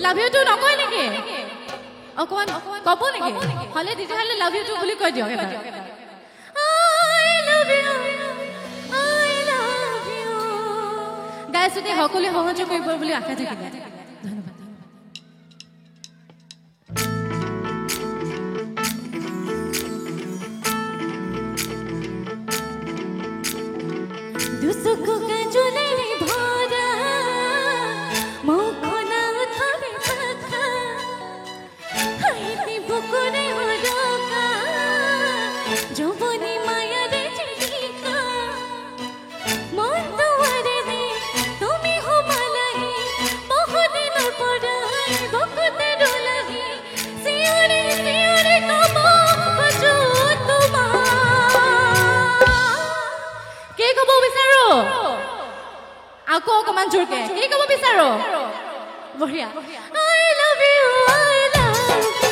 love you two নকয় নেকি অকমান কব নেকি হলে তেতিয়াহ'লে লাভ ইউ টু বুলি কৈ দিয়ক এবাৰ I love you I love you গাইছো দে সকলোৱে সহযোগ কৰিব বুলি আশা থাকিলে ধন্যবাদ দুসুকু কাজলে ভরা মুখনা থবে থাকা হাইতি বুকুরে হরকা যৌবনী মায়া রে চিকা মন দুয়ারে দে তুমি হো মালাহি বহুদিন পরাই বকুতে ডোলাহি সিওরে সিওরে কব বজো তোমা কে কব বিচাৰো আকৌ অকমান জোৰকে কে কব বিচাৰো বঢ়িয়া I love you I love you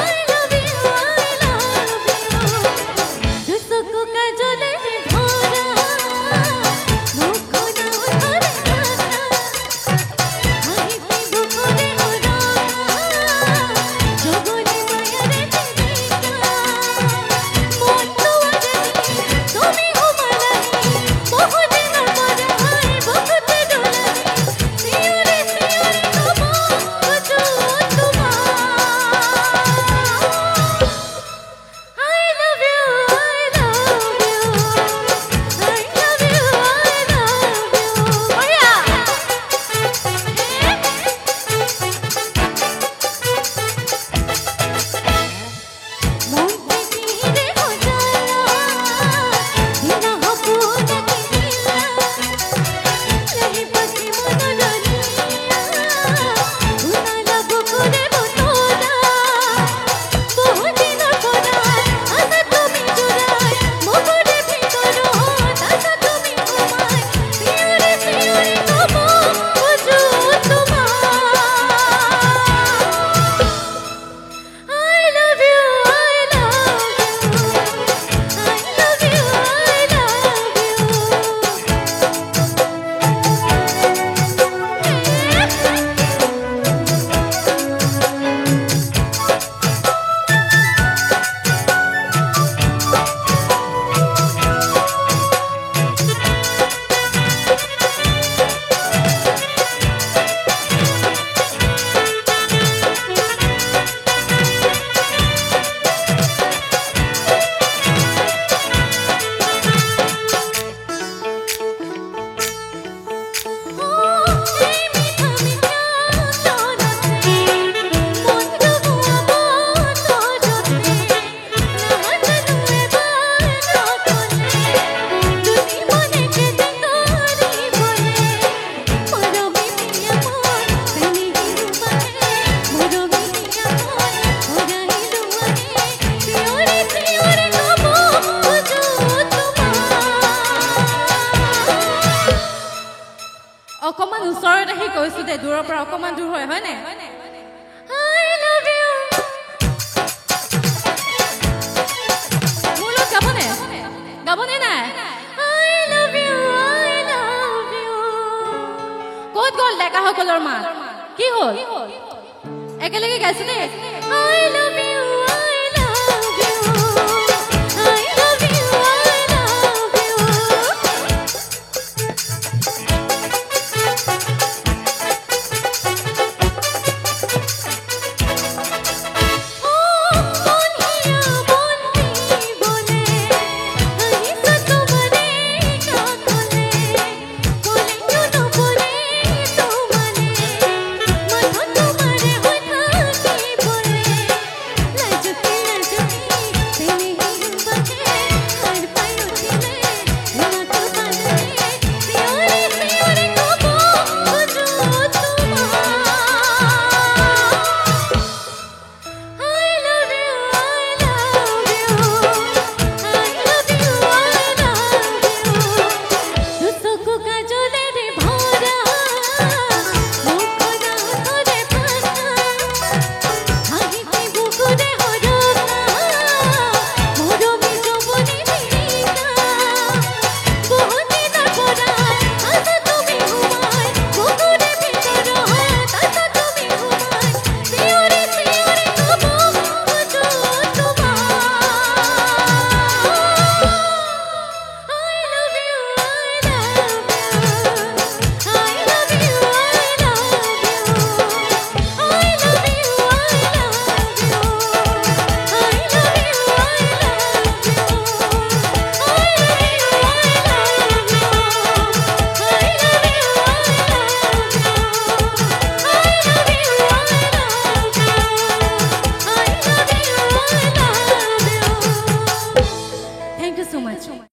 I love you I love you দুসুকু কাজলে ভরা মুখনা ধরে থাকা হাইতি বুকুরে হরকা যৌবনী মায়া রে চিকা মন দুয়ারে তুমি হো মালাহি বহুদিন পরাই বকুতে ডোলাহি সিওরে সিওরে কব বজো তোমা I love you I love you I love you I love you বঢ়িয়া মন থেকে হজালা দিনা হবো নাকিলা লহি পাখি মনোরনিয়া উনালা বুকুরে বতোরা বহুদিন পরাই আশা তুমি জুড়াই মুকুরে ভিতর আশা তুমি ঘুমাই সিওরে সিওরে কব বজো তোমা I love you I love you I অকমান ওচৰত আহি কৈছো দে দূৰৰ পৰা অকমান দূৰ হয় হয়নে I love you মোৰ লগত গাবনে নাই I love you I love you ক'ত গ'ল ডেকাসকলৰ মাত কি হ'ল একেলগে গাইছো দে I love you